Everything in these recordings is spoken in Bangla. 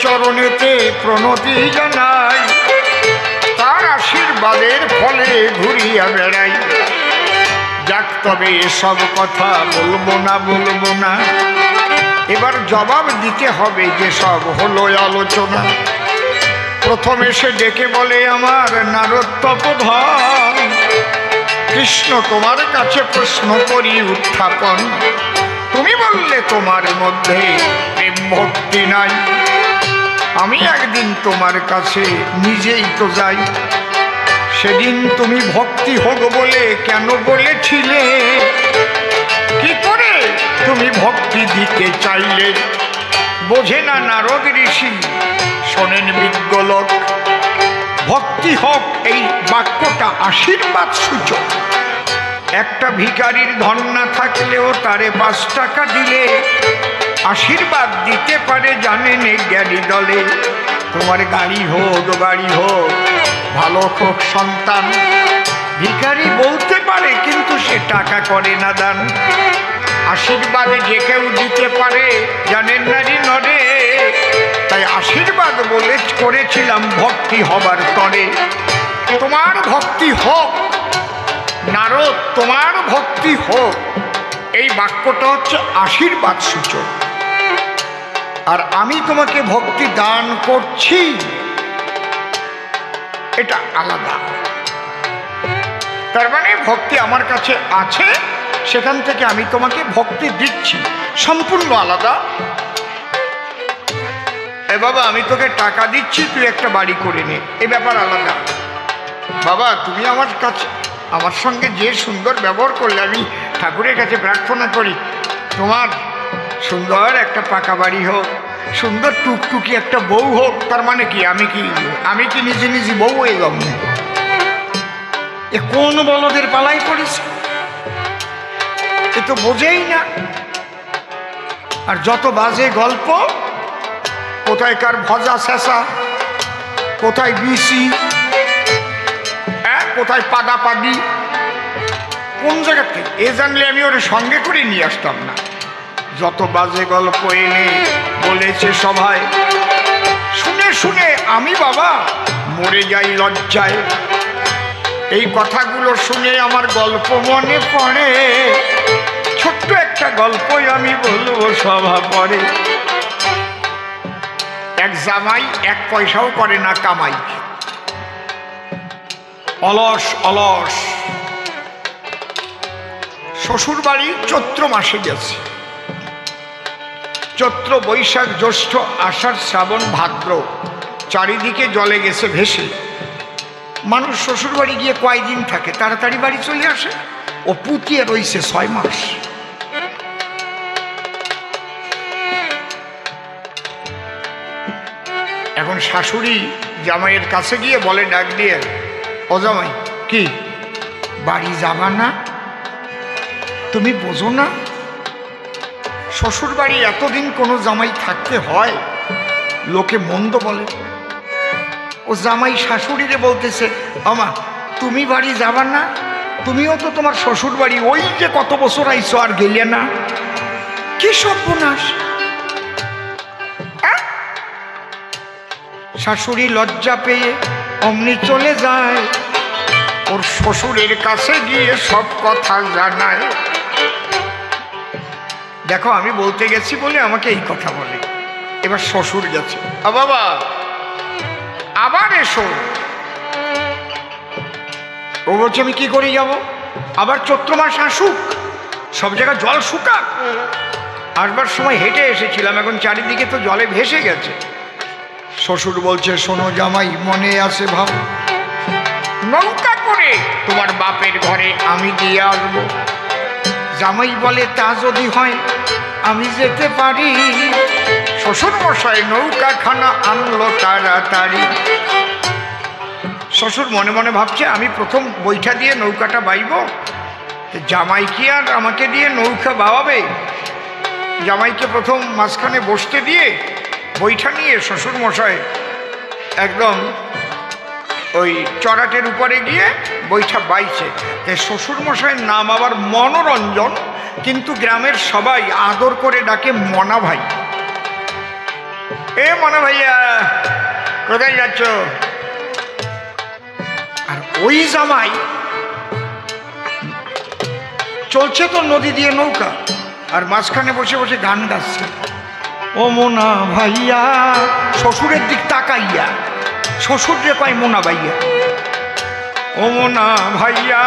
চরণেতে প্রণতি জানাই, তার আশীর্বাদের ফলে ঘুরিয়া বেড়াই। যাক তবে এসব কথা বলবো না, এবার জবাব দিতে হবে যে সব হলো আলোচনা। প্রথম এসে ডেকে বলে আমার নারদ তপোধন, কৃষ্ণ তোমার কাছে প্রশ্ন করি উত্থাপন। তুমি বললে তোমার মধ্যে প্রেম ভক্তি নাই, আমি একদিন তোমার কাছে নিজেই তো যাই। সেদিন তুমি ভক্তি হোক বলে কেন বলেছিলে, কি করে তুমি ভক্তি দিতে চাইলে? বোঝে না নারদ ঋষি, শোনেন বিজ্ঞ লোক। ভক্তি হোক এই বাক্যটা আশীর্বাদ সূচক। একটা ভিখারির ধন না থাকলেও তারে 5 টাকা দিলে আশীর্বাদ দিতে পারে, জানেন জ্ঞানী দলে। তোমার গাড়ি হোক বাড়ি হোক, ভালো হোক সন্তান, ভিখারি বলতে পারে কিন্তু সে টাকা করে না দান। আশীর্বাদে যে কেউ দিতে পারে, জানেন নারী নরে। তাই আশীর্বাদ বলে করেছিলাম ভক্তি হবার তরে। তোমার ভক্তি হোক নারদ, তোমার ভক্তি হোক, এই বাক্যটা হচ্ছে আশীর্বাদ সূচক। আর আমি তোমাকে ভক্তি দান করছি, এটা আলাদা। তার মানে ভক্তি আমার কাছে আছে, সেখান থেকে আমি তোমাকে ভক্তি দিচ্ছি, সম্পূর্ণ আলাদা। এ বাবা আমি তোকে টাকা দিচ্ছি, তুই একটা বাড়ি করে নে, এ ব্যাপার আলাদা। বাবা তুমি আমার কাছে আমার সঙ্গে যে সুন্দর ব্যবহার করলে, আমি ঠাকুরের কাছে প্রার্থনা করি তোমার সুন্দর একটা পাকা বাড়ি হোক, সুন্দর টুকটুকি একটা বউ হোক। তার মানে কি আমি কি নিজে নিজে বউ হয়ে যাব? এ কোন বলদের পালাই পড়েছে, এ তো বোঝেই না। আর যত বাজে গল্প, কোথায় কার ভজা শেষা, কোথায় বিসি, কোথায় পাদাপাদি, কোন জায়গা থেকে, এ জানলে আমি ওর সঙ্গে করে নিয়ে আসতাম না। যত বাজে গল্প এনে বলেছে সভায়, শুনে শুনে আমি বাবা মরে যাই লজ্জায়। এই কথাগুলো শুনে আমার গল্প মনে পড়ে, ছোট্ট একটা গল্পই আমি বলবো সভা পরে। এক জামাই 1 পয়সাও করে না কামাই, অলস অলস। শ্বশুর বাড়ি চৈত্র মাসে গেছে। চৈত্র বৈশাখ জ্যৈষ্ঠ আষাঢ় শ্রাবণ ভাদ্র, চারিদিকে জলে গেছে ভেসে। মানুষ শ্বশুর বাড়ি গিয়ে কয়দিন থাকে, তাড়াতাড়ি বাড়ি চলে আসে। ও পুতিয়ে রয়েছে 6 মাস। এখন শাশুড়ি জামাইয়ের কাছে গিয়ে বলে ডাক দিয়ে, ও জামাই কি বাড়ি যাবা না? তুমি বোঝো না শ্বশুর বাড়ি এতদিন কোনো জামাই থাকতে হয়, লোকে মন্দ বলে। ও জামাই শাশুড়িরে বলতেছে, আমা তুমি বাড়ি যাবা না? তুমিও তো তোমার শ্বশুর বাড়ি ওই যে কত বছর আইছো আর গেলে না, কি সর্বনাশ। শাশুড়ি লজ্জা পেয়ে অমনি চলে যায়, ওর শ্বশুরের কাছে গিয়ে সব কথা জানায়। দেখো আমি বলতে গেছি বলে আমাকে এই কথা বলে। এবার শ্বশুর গেছে, বাবা আবার এসো। ও বলছে আমি কি করে যাব? আবার চৈত্র মাস আসুক, সব জায়গায় জল শুকাক। আসবার সময় হেঁটে এসেছিলাম, এখন চারিদিকে তো জলে ভেসে গেছে। শ্বশুর বলছে, শোনো জামাই, মনে আছে ভাব, নৌকা করে তোমার বাপের ঘরে আমি দিয়ে আসবো। জামাই বলে, তা যদি হয় আমি যেতে পারি। শ্বশুর মশাই নৌকাখানা আনলো তাড়াতাড়ি। শ্বশুর মনে মনে ভাবছে, আমি প্রথম বৈঠা দিয়ে নৌকাটা বাইব, জামাই কি আর আমাকে দিয়ে নৌকা বাওয়াবে? জামাইকে প্রথম মাঝখানে বসতে দিয়ে বৈঠা নিয়ে শ্বশুর মশাই একদম ওই চড়াটের উপরে গিয়ে বৈঠা বাইছে। শ্বশুর মশাইয়ের নাম আবার মনোরঞ্জন, কিন্তু গ্রামের সবাই আদর করে ডাকে মনা ভাই। এ মনে ভাইয়া কোথায় যাচ্ছ? আর ওই জামাই চলছে তো নদী দিয়ে নৌকা, আর মাঝখানে বসে বসে গান গাচ্ছে। ও মোনা ভাইয়া, শ্বশুরের দিক তাকাইয়া শ্বশুর রে পাই মোনা ভাইয়া। ও মোনা ভাইয়া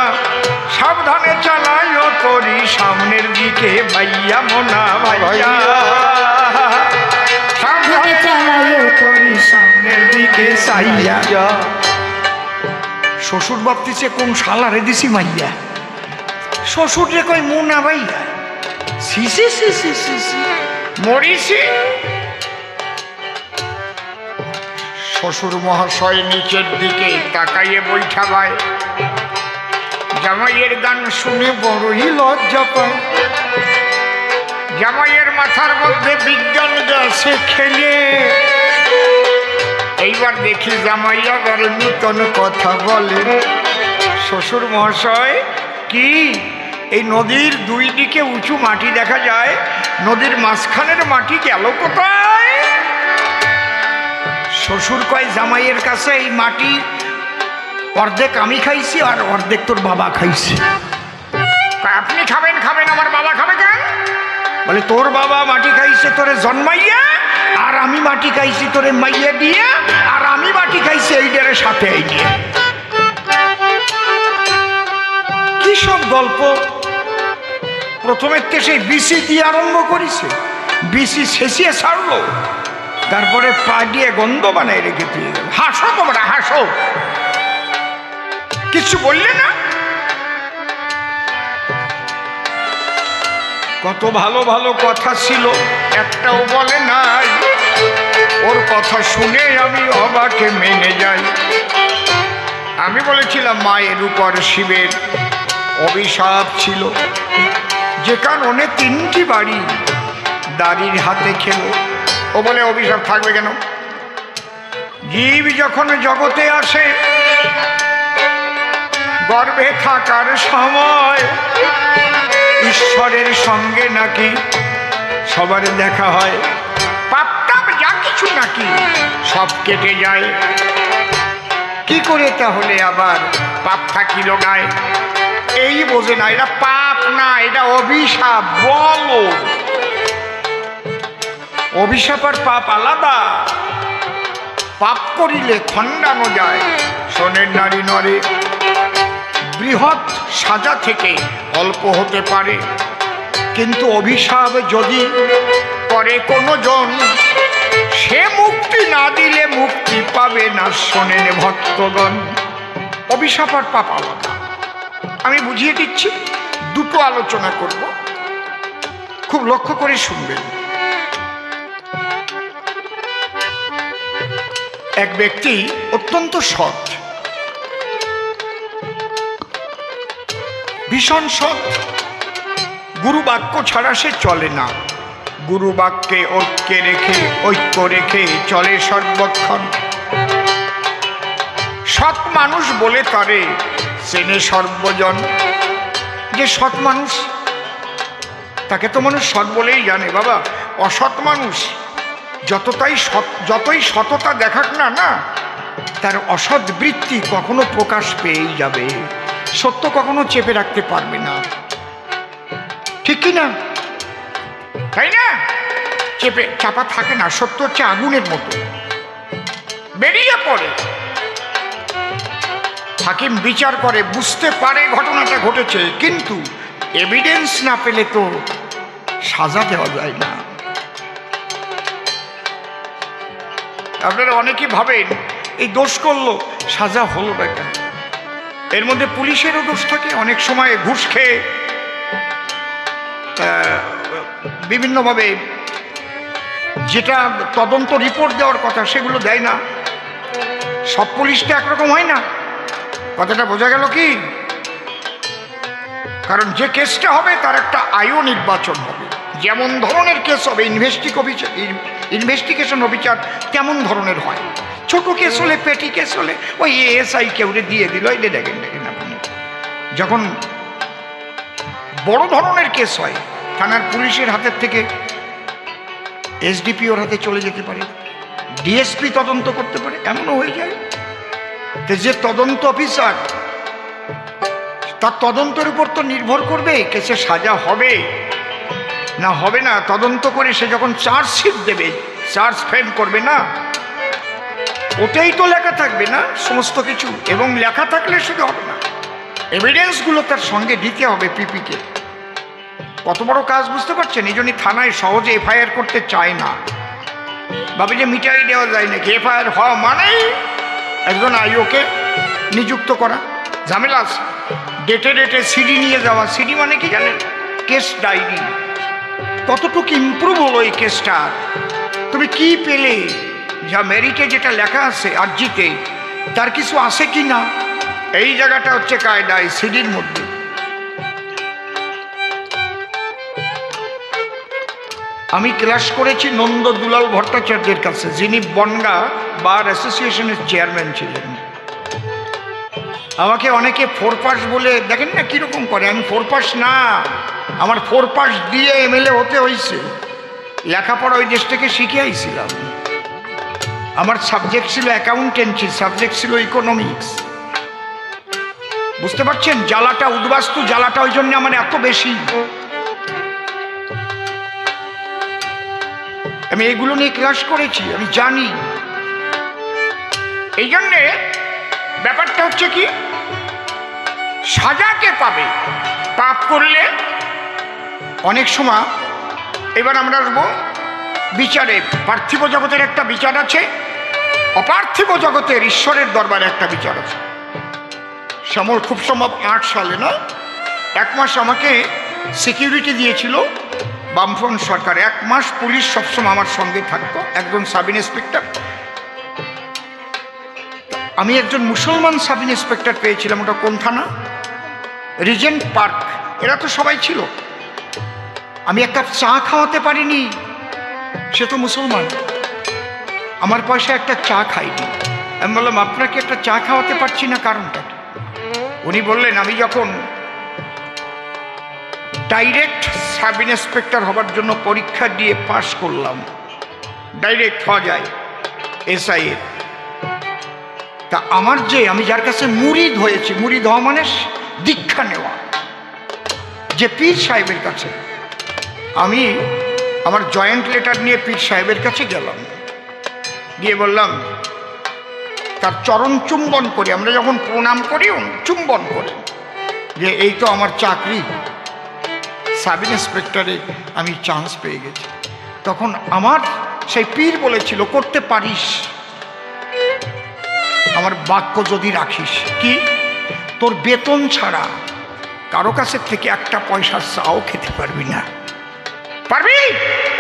সাবধানে চালাই ও তোরি সামনের দিকে ভাইয়া। মোনা ভাইয়া সাবধানে চালাই ও তোরি সামনের দিকে সাইয়া। শ্বশুর ভাবতেছে কোন শালারে দিছি মাইয়া, শ্বশুর রে কই মোনা ভাইয়া। সি সি সি সি সি সি মরিছি। শ্বশুর মহাশয় নিচের দিকে তাকাইয়ে বৈঠা ভাই, জামাইয়ের গান শুনে বড়ই লজ্জা পায়। জামাইয়ের মাথার মধ্যে বিজ্ঞান গেছে খেলে। এইবার দেখি জামাই আবার নূতন কথা বলে। শ্বশুর মহাশয় কি এই নদীর দুই দিকে উঁচু মাটি দেখা যায়, নদীর মাঝখানের মাটি গেল কোথায়? শ্বশুর কয় জামাইয়ের কাছে এই মাটি অর্ধেক আমি খাইছি আর অর্ধেক তোর বাবা খাইছে। আপনি খাবেন খাবেন, আমার বাবা খাবে কেন? বলে তোর বাবা মাটি খাইছে তোরে জন্মাইয়া, আর আমি মাটি খাইছি তোরে মাইয়া দিয়ে, আর আমি মাটি খাইছি এইটারে সাথে এই দিয়ে। কি সব গল্প! প্রথমে সেই বিসি দিয়ে আরম্ভ করেছে, বিসি শেষিয়ে ছাড়লো, তারপরে পা দিয়ে গন্ধ বানায় রেখে দিয়ে গেল। হাসো তোমরা হাসো, কিছু বললে না? কত ভালো ভালো কথা ছিল, একটাও বলে নাই। ওর কথা শুনে আমি অবাকে মেনে যাই। আমি বলেছিলাম মায়ের উপর শিবের অভিশাপ ছিল, যে কারণে 3টি বাড়ি দাড়ির হাতে খেলো। ও বলে অভিশাপ থাকবে কেন? জীব যখন জগতে আসে, গর্ভে থাকার সময় ঈশ্বরের সঙ্গে নাকি সবার দেখা হয়। পাপ যা কিছু নাকি সব কেটে যায়। কি করে তাহলে আবার পাপ থাকিল গায়ে? এই বোঝে না, এটা পাপ না, এটা অভিশাপ। বলো, অভিশাপ আর পাপ আলাদা। পাপ করিলে খণ্ডানো যায়, সোনের নারী নরে। বৃহৎ সাজা থেকে অল্প হতে পারে, কিন্তু অভিশাপ যদি করে কোনো জন, সে মুক্তি না দিলে মুক্তি পাবে না। শোনেন ভক্তগণ, অভিশাপ আর পাপ আলাদা। আমি বুঝিয়ে দিচ্ছি, দুটো আলোচনা করব, খুব লক্ষ্য করে শুনবেন। এক ব্যক্তি অত্যন্ত সৎ, ভীষণ সৎ। গুরু বাক্য ছাড়া সে চলে না। গুরু বাক্যে ঐক্য রেখে চলে সর্বক্ষণ। সৎ মানুষ বলে তারে চেনে সর্বজন। যে সৎ মানুষ তাকে তো মানুষ সৎ বলেই জানে। বাবা, অসৎ মানুষ যতই সততা দেখাক না না, তার অসৎ বৃত্তি কখনো প্রকাশ পেয়েই যাবে। সত্য কখনো চেপে রাখতে পারবে না, ঠিক কি না? তাই না? চাপা থাকে না। সত্য হচ্ছে আগুনের মতো, বেরিয়ে পড়ে। হাকিম বিচার করে, বুঝতে পারে ঘটনাটা ঘটেছে, কিন্তু এভিডেন্স না পেলে তো সাজা দেওয়া যায় না। আপনারা অনেকেই ভাবেন এই দোষ করলো, সাজা হলো না কেন? এর মধ্যে পুলিশেরও দোষ থাকে। অনেক সময় ঘুষ খেয়ে বিভিন্নভাবে যেটা তদন্ত রিপোর্ট দেওয়ার কথা সেগুলো দেয় না। সব পুলিশটা একরকম হয় না। কথাটা বোঝা গেল কি? কারণ যে কেসটা হবে তার একটা আয়ু নির্বাচন হবে। যেমন ধরনের কেস হবে, ইনভেস্টিগেশন অফিসার তেমন ধরনের হয়। ছোট কেস হলে, পেটি কেস হলে ওই এএসআই কেউরে দিয়ে দিল, এই দেখেন আপনি। যখন বড় ধরনের কেস হয়, থানার পুলিশের হাতের থেকে এসডিপিওর হাতে চলে যেতে পারে। ডিএসপি তদন্ত করতে পারে, এমনও হয়ে যায়। যে তদন্ত অফিসার, তার তদন্তের উপর তো নির্ভর করবে কেসে সাজা হবে না হবে না। তদন্ত করে সে যখন চার্জশিট দেবে, চার্জ ফ্রেম করবে না, ওটাই তো লেখা থাকবে না সমস্ত কিছু। এবং লেখা থাকলে শুধু হবে না, এভিডেন্সগুলো তার সঙ্গে দিতে হবে পিপিকে। কত বড় কাজ বুঝতে পারছেন? এই জন্যই থানায় সহজে এফআইআর করতে চায় না, ভাবে যে মিটাই দেওয়া যায় নাকি। এফআইআর হওয়া মানেই একজন আইওকে নিযুক্ত করা, ঝামেলা আছে। ডেটে ডেটে সিডি নিয়ে যাওয়া। সিডি মানে কি জানেন? Case diary. কতটুকু ইমপ্রুভ হলো এই কেসটা, তুমি কি পেলে, যা মেরিটে যেটা লেখা আছে আর্জিতে তার কিছু আছে কি না, এই জায়গাটা হচ্ছে কায়দায় সিডির মধ্যে। আমি ক্লাস করেছি নন্দ দুলাল ভট্টাচার্যের কাছে, যিনি বনগা বার অ্যাসোসিয়েশনের চেয়ারম্যান ছিলেন। আমাকে অনেকে 4 পাস বলে, দেখেন না কীরকম করে। আমি 4 পাস না, আমার 4 পাস দিয়ে এমএলএ হতে হয়েছে। লেখাপড়া ওই দেশ থেকে শিখে আইছিলাম। আমার সাবজেক্ট ছিল অ্যাকাউন্টেন্সি, সাবজেক্ট ছিল ইকোনমিক্স। বুঝতে পারছেন জ্বালাটা, উদ্বাস্তু জ্বালাটা ওই জন্য আমার এত বেশি। আমি এগুলো নিয়ে ক্লাস করেছি, আমি জানি। এই জন্যে ব্যাপারটা হচ্ছে কি, সাজাকে পাবে পাপ করলে। অনেক সময় এবার আমরা আসবো বিচারে। পার্থিব জগতের একটা বিচার আছে, অপার্থিব জগতের ঈশ্বরের দরবারে একটা বিচার আছে। শ্যামল খুব সম্ভব 8 সালে না, 1 মাস আমাকে সিকিউরিটি দিয়েছিল বামফ্রন্ট সরকার। 1 মাস পুলিশ সবসময় আমার সঙ্গে থাকতো, একজন সাব ইন্সপেক্টর। আমি একজন মুসলমান সাব ইন্সপেক্টর পেয়েছিলাম। ওটা কোন থানা? Regent park. এরা তো সবাই ছিল। আমি এক কাপ চা খাওয়াতে পারিনি, সে তো মুসলমান। আমার পয়সা একটা চা খাইনি। আমি বললাম আপনাকে একটা চা খাওয়াতে পারছি না, কারণটা কি? উনি বললেন আমি যখন ডাইরেক্ট সাব ইন্সপেক্টর হবার জন্য পরীক্ষা দিয়ে পাশ করলাম, ডাইরেক্ট হওয়া যায় এসআই এর, তা আমার যে, আমি যার কাছে মুরিদ হয়েছি, মুরিদ হওয়া মানে দীক্ষা নেওয়া, যে পীর সাহেবের কাছে, আমি আমার জয়েন্ট লেটার নিয়ে পীর সাহেবের কাছে গেলাম। গিয়ে বললাম, তার চরণ চুম্বন করি, আমরা যখন প্রণাম করি চুম্বন করি, যে এই তো আমার চাকরি, সাব ইন্সপেক্টরে আমি চান্স পেয়ে গেছি। তখন আমার সেই পীর বলেছিল করতে পারিস, আমার বাক্য যদি রাখিস। কি? তোর বেতন ছাড়া কারো কাছের থেকে একটা পয়সা চাও খেতে পারবি না। পারবি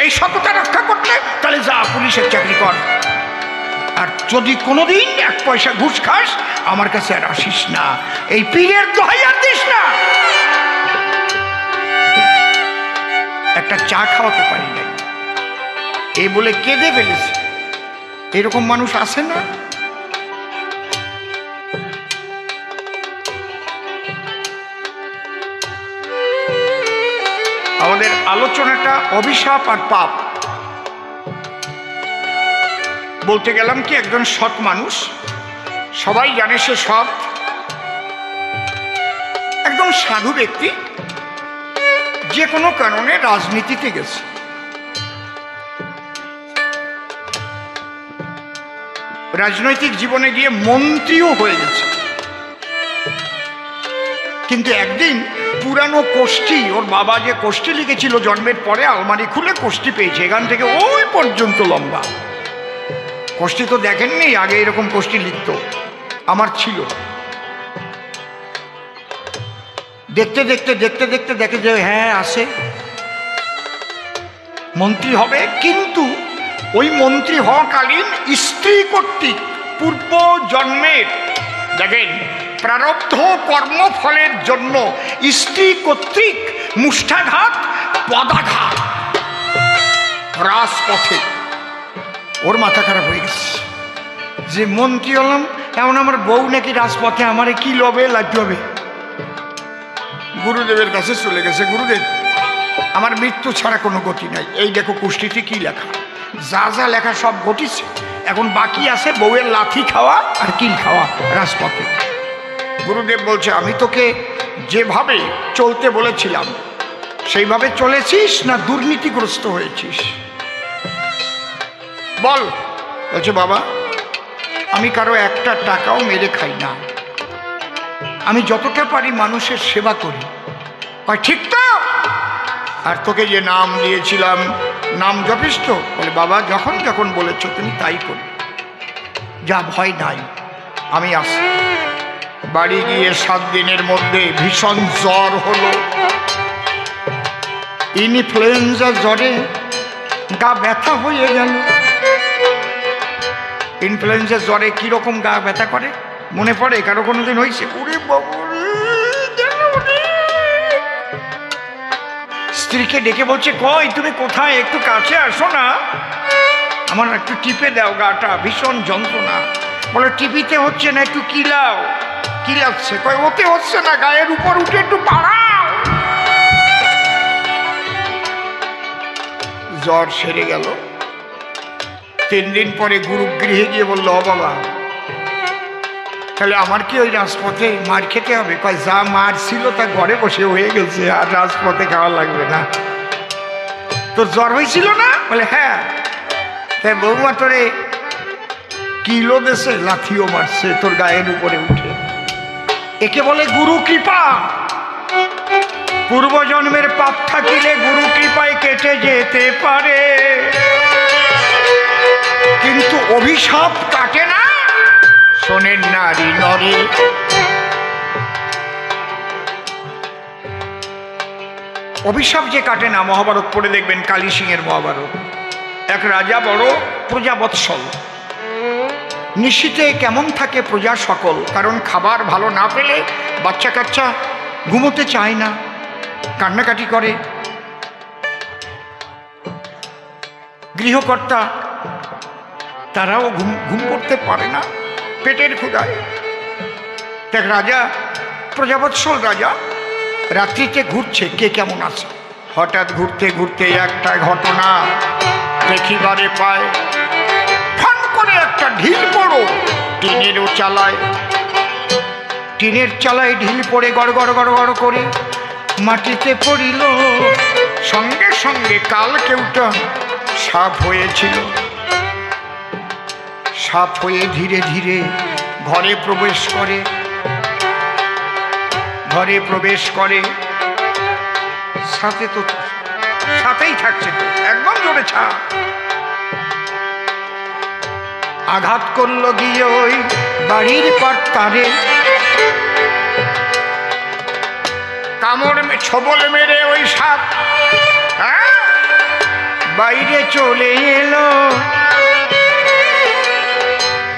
এই সততা রক্ষা করতে? তাহলে যা পুলিশের চাকরি কর। আর যদি কোনোদিন 1 পয়সা ঘুষ খাস, আমার কাছে আর আসিস না, এই পীরের দোহাই আর দিস না। একটা চা খাওয়াতে পারি নাই, এই বলে কেঁদে ফেলেছে। এরকম মানুষ আছে না? আমাদের আলোচনাটা অভিশাপ আর পাপ। বলতে গেলাম কি, একজন সৎ মানুষ, সবাই জানে সে সৎ, একদম সাধু ব্যক্তি, যে কোনো কারণে রাজনীতিতে গেছে। রাজনৈতিক জীবনে গিয়ে মন্ত্রীও হয়ে গেছে। কিন্তু একদিন পুরানো কোষ্ঠী, ওর বাবা যে কোষ্ঠী লিখেছিল জন্মের পরে, আলমারি খুলে কোষ্ঠী পেয়েছে, এখান থেকে ওই পর্যন্ত লম্বা। কোষ্ঠী তো দেখেননি, আগে এরকম কোষ্ঠী লিখত, আমার ছিল। দেখতে দেখতে দেখতে দেখতে দেখে যে হ্যাঁ আছে, মন্ত্রী হবে। কিন্তু ওই মন্ত্রী হওয়াকালীন স্ত্রী কর্তৃক পূর্ব জন্মের, দেখেন প্রারব্ধ কর্মফলের জন্য স্ত্রী কর্তৃক মুষ্ঠাঘাত, পদাঘাত, রাজপথে। ওর মাথা খারাপ হয়ে গেছে যে মন্ত্রী হলাম, এমন আমার বউ নাকি রাজপথে আমারে কি লবে লাগতে হবে। গুরুদেবের কাছে চলে গেছে, গুরুদেব আমার মৃত্যু ছাড়া কোনো গতি নাই। এই দেখো কুষ্ঠিতে কি লেখা, যা যা লেখা সব ঘটিছে, এখন বাকি আছে বউয়ের লাথি খাওয়া আর কিল খাওয়া রাজপথে। গুরুদেব বলছে, আমি তোকে যেভাবে চলতে বলেছিলাম সেইভাবে চলেছিস না দুর্নীতিগ্রস্ত হয়েছিস বল। বলছে, বাবা আমি কারো একটা টাকাও মেরে খাই না, আমি যতটা পারি মানুষের সেবা করি। ঠিক তো? আর তোকে যে নাম দিয়েছিলাম নাম জপিস তো? বলে, বাবা যখন যখন বলেছ তুমি তাই করি, যা ভয় নাই, আমি আসি। বাড়ি গিয়ে 7 দিনের মধ্যে ভীষণ জ্বর হলো। ইনফ্লুয়েঞ্জা জ্বরে গা ব্যথা হয়ে গেল। ইনফ্লুয়েঞ্জা জ্বরে কিরকম গা ব্যথা করে মনে পড়ে? কারো কোনোদিন হয়েছে? ওরে বাবা, স্ত্রীকে ডেকে বলছে, কই তুমি কোথায়, একটু কাছে আসো না, আমার একটু টিপে দাও, গাটা ভীষণ যন্ত্রণা। বলে, টিপিতে হচ্ছে না, একটু কিলাও। কিলাচ্ছে? কই ওতে হচ্ছে না, গায়ের উপর উঠে একটু বাড়াও। জ্বর সেরে গেল। 3 দিন পরে গুরুগৃহে গিয়ে বলল, ও বাবা তাহলে আমার কি ওই রাজপথে মার খেতে হবে? কয়, যা মার ছিল তা ঘরে বসে হয়ে গেছে, আর রাজপথে খাওয়া লাগবে না। তোর জ্বর হয়েছিল না? বলে, হ্যাঁ। তাই বৌমা তোরে কিলো দেশে লাথিও মারছে তোর গায়ের উপরে উঠে। একে বলে গুরু কৃপা। পূর্বজন্মের পাপ থাকিলে গুরু কৃপায় কেটে যেতে পারে, কিন্তু অভিশাপ কাটে না, শোনেন নারী নরে। অভিশাপ যে কাটে না, মহাভারত পড়ে দেখবেন, কালী সিংহের মহাভারত। এক রাজা বড় প্রজাবৎসল, নিশীথে কেমন থাকে প্রজা সকল, কারণ খাবার ভালো না পেলে বাচ্চা কাচ্চা ঘুমোতে চায় না, কান্নাকাটি করে। গৃহকর্তা তারাও ঘুম করতে পারে না পেটের ক্ষুধায়। দেখ রাজা, প্রজাবৎসল রাজা রাত্রিতে ঘুরছে, কে কেমন আছে। হঠাৎ ঘুরতে ঘুরতে একটা ঘটনা দেখিবারে পায়। ফোন করে একটা ঢিল পড়ো টিনেরও চালায়। টিনের চালায় ঢিল পড়ে গড় গড় গড় গড় করে মাটিতে পড়িল। সঙ্গে সঙ্গে কাল কেউটা সাপ হয়েছিল। সাপ হয়ে ধীরে ধীরে ঘরে প্রবেশ করে। ঘরে প্রবেশ করে, সাথে তো সাথেই থাকছে, তো একদম জোরে ছাপ। আঘাত করল গিয়ে ওই বাড়ির কর্তারে, কামড় ছবল মেরে ওই সাপ বাইরে চলে এলো।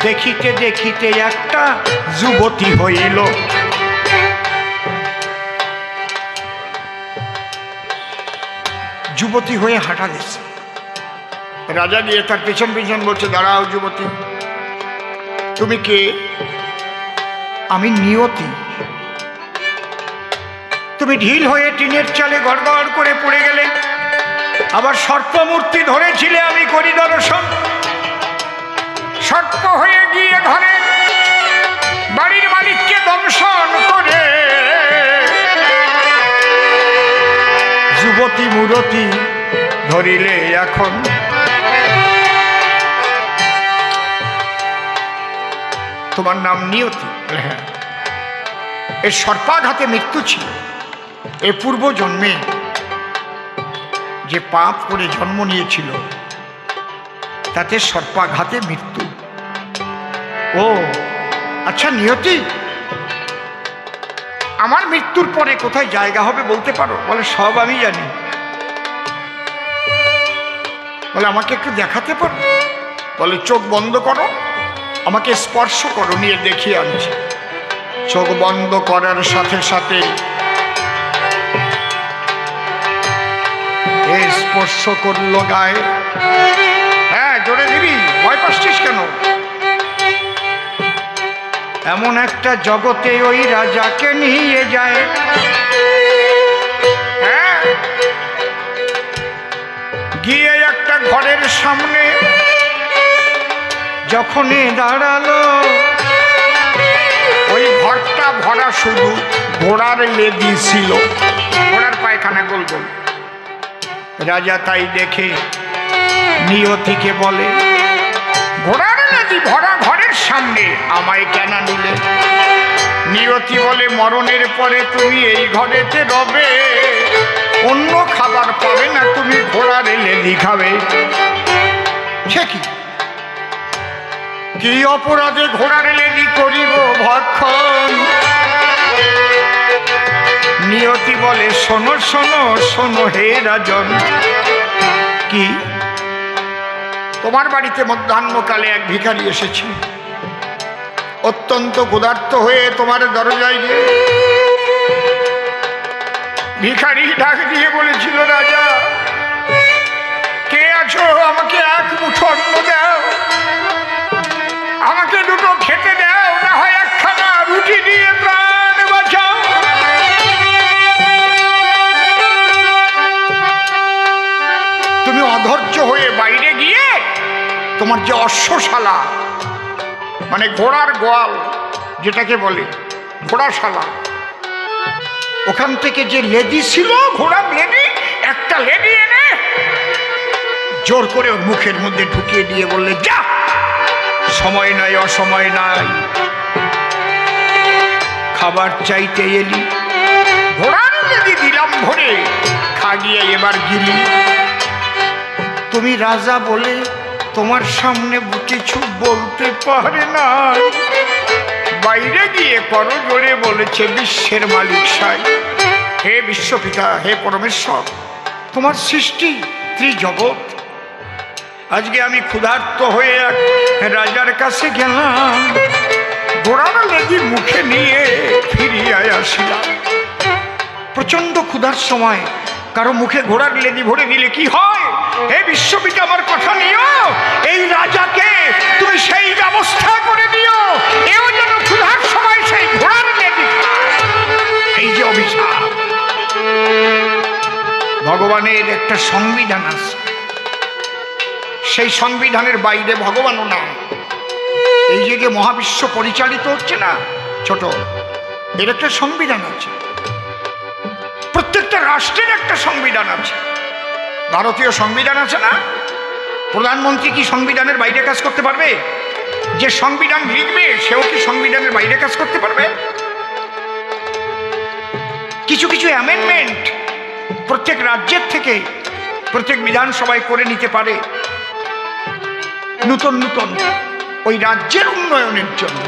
দেখিতে দেখিতে একটা যুবতী হইল। যুবতী হয়ে হাঁটা দিচ্ছে। রাজা গিয়ে তার পেছন পেছন বলছে, দাঁড়াও যুবতী, তুমি কে? আমি নিয়তি। তুমি ঢিল হয়ে টিনের চালে গড় গড় করে পড়ে গেলে, আবার সর্পমূর্তি ধরেছিলে, আমি করি দর্শন। সর্প হয়ে গিয়ে ঘরে বাড়ির মালিককে দংশন করে। যুবতী মূরতি ধরিলে এখন, তোমার নাম নিয়তি? হ্যাঁ। এর সর্পাঘাতে মৃত্যু ছিল। এ পূর্ব জন্মে যে পাপ করে জন্ম নিয়েছিল তাতে সর্পাঘাতে মৃত্যু। ও আচ্ছা নিয়তি, আমার মৃত্যুর পরে কোথায় জায়গা হবে বলতে পারো? বলে, সব আমি জানি। বলে, আমাকে একটু দেখাতে পারো? বলে, চোখ বন্ধ করো, আমাকে স্পর্শ করো, নিয়ে দেখিয়ে আনছি। চোখ বন্ধ করার সাথে সাথে স্পর্শ করলো গায়ে। হ্যাঁ, জোরে দিবি, ভয় পাচ্ছিস কেন? এমন একটা জগতে ওই রাজাকে নিয়ে যায়। হ্যাঁ, গিয়ে একটা ঘরের সামনে যখনই দাঁড়ালো ওই ঘরটা ভরা শুধু ঘোড়ার লেদি ছিল, ঘোড়ার পায়খানা গোল গোল। রাজা তাই দেখে নিয়তিকে বলে, ঘোড়ার লেদি ভরা ঘরের সামনে আমায় কেন নিলে? নিয়তি বলে, মরণের পরে তুমি এই ঘরেতে রবে, অন্য খাবার পাবে না, তুমি ঘোড়ার লেদি খাবে। সে কি অপরাধে ঘোড়ার লেদি করিব ভক্ষণ? নিয়তি বলে, শোনো শোনো শোনো হে রাজন, কি তোমার বাড়িতে মধ্যাহ্নকালে এক ভিখারি এসেছে, অত্যন্ত ক্ষুধার্ত হয়ে তোমার দরজায় গিয়ে ভিখারি ডাক দিয়ে বলেছিল, রাজা কে আছো, আমাকে এক মুঠো অন্ন দাও, আমাকে দুটো খেতে দাও, না হয় একখানা রুটি দিয়ে প্রাণ বাঁচাও। তুমি অধৈর্য হয়ে বাইরে গিয়ে তোমার যে অশ্বশালা, মানে ঘোড়ার গোয়াল যেটাকে বলে ঘোড়াশালা, ওখান থেকে যে লেডি ছিল, ঘোড়ার লেডি, একটা লেডি এনে জোর করে ওর মুখের মধ্যে ঢুকিয়ে দিয়ে বললে, যা, সময় নাই অসময় নাই, খাবার চাইতে এলি, ঘোড়ার লেডি দিলাম ভরে, খা গিয়ে এবার গিলি। তুমি রাজা বলে তোমার সামনে কিছু বলতে পারে না, বাইরে গিয়ে করো জোরে বলেছে, বিশ্বের মালিক সাই, হে বিশ্বপিতা, হে পরমেশ্বর, তোমার সৃষ্টি ত্রিজগৎ, আজকে আমি ক্ষুধার্ত হয়ে রাজার কাছে গেলাম, ঘোড়ার লেদি মুখে নিয়ে ফিরিয়ে আসিলাম। প্রচন্ড ক্ষুধার সময় কারো মুখে ঘোড়ার লেদি ভরে দিলে কি হয়? হে বিশ্বপিতা, আমার কথা নিও, এই রাজাকে তুমি সেই ব্যবস্থা করে দিও, এও যেন ক্ষুধার সময় সেই ঘোড়ার লেদি। এই যে অভিশাপ, ভগবানের একটা সংবিধান আছে, সেই সংবিধানের বাইরে ভগবানও না। এই যে মহাবিশ্ব পরিচালিত হচ্ছে না ছোট, এর একটা সংবিধান আছে, প্রত্যেকটা রাষ্ট্রের একটা সংবিধান আছে। ভারতীয় সংবিধান আছে না, প্রধানমন্ত্রী কি সংবিধানের বাইরে কাজ করতে পারবে? যে সংবিধান লিখবে সেও কি সংবিধানের বাইরে কাজ করতে পারবে? কিছু কিছু অ্যামেন্ডমেন্ট প্রত্যেক রাজ্যের থেকে প্রত্যেক বিধানসভায় করে নিতে পারে, নূতন নূতন ওই রাজ্যের উন্নয়নের জন্য,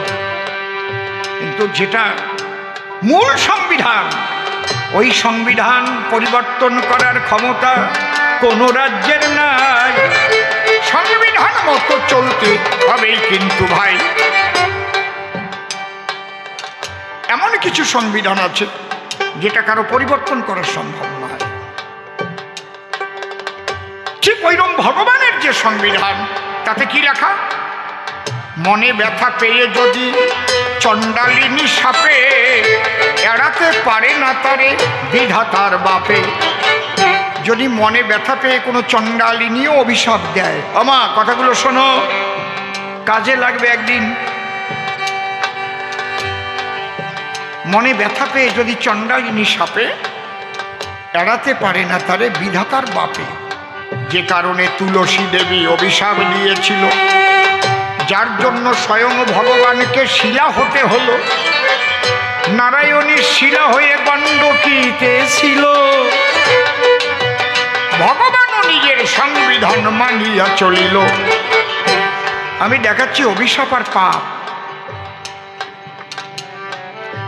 কিন্তু যেটা মূল সংবিধান, ওই সংবিধান পরিবর্তন করার ক্ষমতা কোন রাজ্যের নাই। সংবিধান মতো চলতে হবেই কিন্তু ভাই। এমন কিছু সংবিধান আছে যেটা কারো পরিবর্তন করা সম্ভব নয়। ঠিক ওইরকম ভগবানের যে সংবিধান, তাতে কি লেখা? মনে ব্যথা পেয়ে যদি চণ্ডালিনী সাপে, এড়াতে পারে না তারে বিধাতার বাপে। যদি মনে ব্যথা পেয়ে কোনো চণ্ডালিনীও অভিশাপ দেয়, আমা কথাগুলো শোনো, কাজে লাগবে একদিন। মনে ব্যথা পেয়ে যদি চণ্ডালিনী সাপে, এড়াতে পারে না তারে বিধাতার বাপে। যে কারণে তুলসী দেবী অভিশাপ দিয়েছিল, যার জন্য স্বয়ং ভগবানকে শিলা হতে হলো, নারায়ণী শিলা হয়ে গণ্ডকীতে ছিল। ভগবানও নিজের সংবিধান মানিয়া চলিল। আমি দেখাচ্ছি অভিশাপ আর পাপ।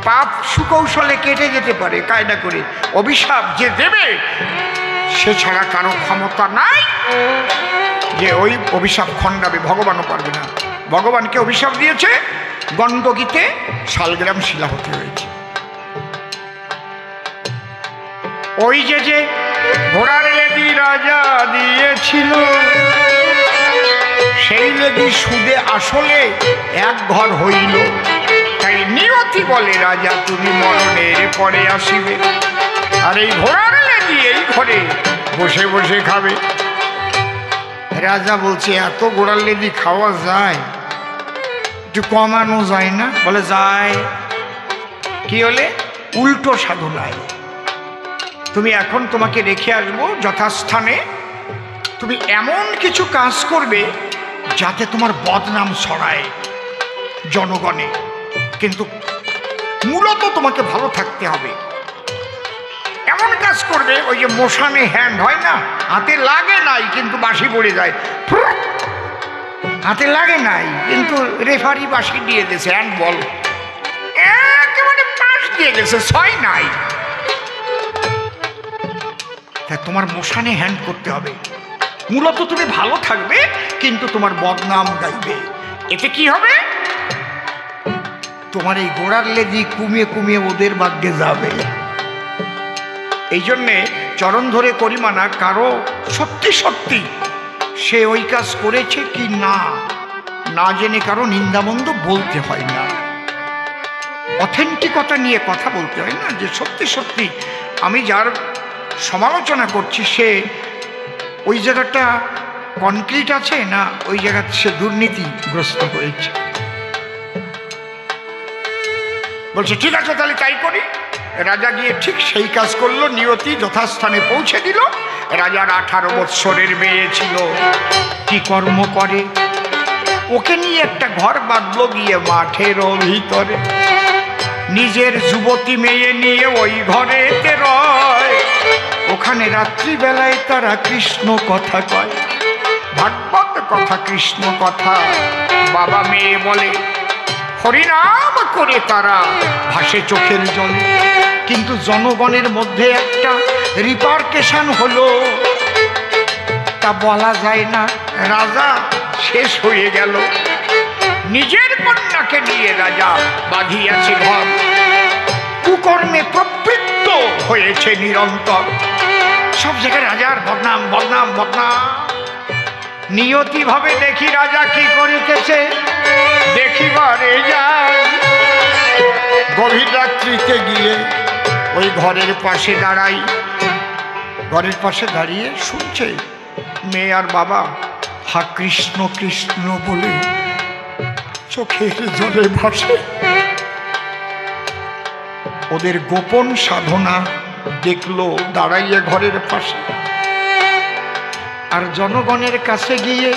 পাপ সুকৌশলে কেটে যেতে পারে কায়দা করে, অভিশাপ যে দেবে সে ছাড়া কারো ক্ষমতা নাই যে ওই অভিশাপ খণ্ডাবে, ভগবানও পারবে না। ভগবানকে অভিশাপ দিয়েছে, গণ্ডকীতে শালগ্রাম শিলা হতে হয়েছে। ওই যে ঘোড়ার লেদি রাজা দিয়েছিল, সেই লেদি সুদে আসলে এক ঘর হইল। তাই নিয়তি বলে, রাজা তুমি মরণের পরে আসিবে, আর এই ঘোড়ার লেদি এই ঘরে বসে বসে খাবে। রাজা বলছে, এত ঘোড়ার লেদি খাওয়া যায়? একটু কমানো যায় না? বলে যায়। কি হলে? উল্টো সাধনায়। তুমি এখন তোমাকে রেখে আসবো যথাস্থানে, তুমি এমন কিছু কাজ করবে যাতে তোমার বদনাম ছড়ায় জনগণে, কিন্তু মূলত তোমাকে ভালো থাকতে হবে। এমন কাজ করবে, ওই যে মোশানে হ্যান্ড হয় না, হাতে লাগে নাই কিন্তু বাঁশি পড়ে যায়, হাতে লাগে নাই কিন্তু রেফারি বাঁশি দিয়ে দিয়েছে, হ্যান্ড বল একেবারে পাশ দিয়ে গেছে, ছয় নাই। তাই তোমার মোশানে হ্যান্ড করতে হবে। মূলত তুমি ভালো থাকবে কিন্তু তোমার বদনাম গাইবে। এতে কি হবে? তোমার এই গোড়ার লেজি কুমিয়ে কুমিয়ে ওদের ভাগ্যে যাবে। এই জন্যে চরণ ধরে করি মানা, কারো সত্যি সত্যি সে ওই কাজ করেছে কি না, না জেনে কারো নিন্দামন্দ বলতে হয় না। অথেন্টিকতা নিয়ে কথা বলতে হয় না, যে সত্যি সত্যি আমি যার সমালোচনা করছি সে ওই জায়গাটা কনক্রিট আছে না ওই জায়গাতে সে দুর্নীতিগ্রস্ত হয়েছে। বলছে ঠিক আছে তাহলে তাই করি। রাজা গিয়ে ঠিক সেই কাজ করলো, নিয়তি যথাস্থানে পৌঁছে দিল। রাজার 18 বৎসরের মেয়ে ছিল, কি কর্ম করে? ওকে নিয়ে একটা ঘর বাঁধলো গিয়ে মাঠের ভিতরে, নিজের যুবতী মেয়ে নিয়ে ওই ঘরেতে রয়। ওখানে রাত্রিবেলায় তারা কৃষ্ণ কথা কয়, ভাগবত কথা, কৃষ্ণ কথা। বাবা মেয়ে বলে, হরিনাম করে তারা ভাসে চোখের জলে। কিন্তু জনগণের মধ্যে একটা রিপারকেশন হলো, তা বলা যায় না। রাজা শেষ হয়ে গেল, নিজের কন্যাকে নিয়ে রাজা বাঁধিয়াছে ঘর, কুকর্মে প্রবৃত্ত হয়েছে নিরন্তর। সব জায়গায় রাজার বদনাম বদনাম বদনাম। নিয়তি ভাবে দেখি রাজা কি করিতেছে, দেখিবারে যায়। গভীর রাত্রিতে গিয়ে ওই ঘরের পাশে দাঁড়াই, ঘরের পাশে দাঁড়িয়ে শুনছে মেয়ে আর বাবা হা কৃষ্ণ কৃষ্ণ বলে চোখের জলে ভাসে। ওদের গোপন সাধনা দেখলো দাঁড়াইয়ে ঘরের পাশে। আর জনগণের কাছে গিয়ে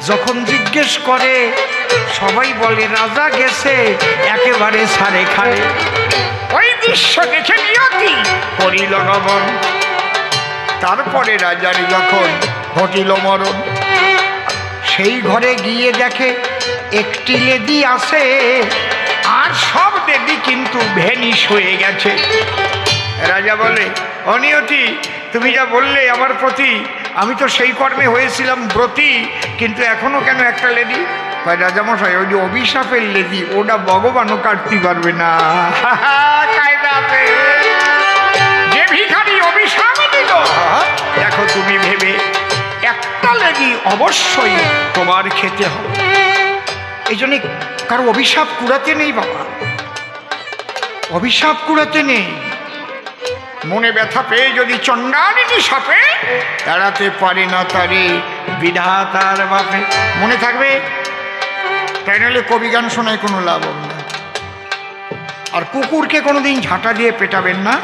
যখন জিজ্ঞেস করে, সবাই বলে রাজা গেছে একেবারে সারে খারে। ওই দৃশ্য দেখে নিয়তি করিল নমন। তারপরে রাজার যখন ঘটিল মরণ, সেই ঘরে গিয়ে দেখে একটি লেডি আছে, আর সব দেবী কিন্তু ভ্যানিশ হয়ে গেছে। রাজা বলে, অনিয়তি তুমি যা বললে আমার প্রতি, আমি তো সেই কর্মে হয়েছিলাম ব্রতী, কিন্তু এখনো কেন একটা লেডি? রাজামশাই ওই যে অভিশাপের লেডি, ওটা ভগবানও কাটতে পারবে না। যে ভিখারি অভিশাপ দিল, দেখো তুমি ভেবে একটা লেডি অবশ্যই তোমার খেতে হবে। এই জন্য কারো অভিশাপ কুড়াতে নেই বাবা, অভিশাপ কুড়াতে নেই। মনে ব্যথা পেয়ে যদি চণ্ডালিনী সাপে, এড়াতে পারে না তারে বিধাতার বাপে। মনে থাকবে, তাই নাহলে কবি গান শোনায় কোনো লাভ হবে না। আর কুকুরকে কোনোদিন ঝাঁটা দিয়ে পেটাবেন না,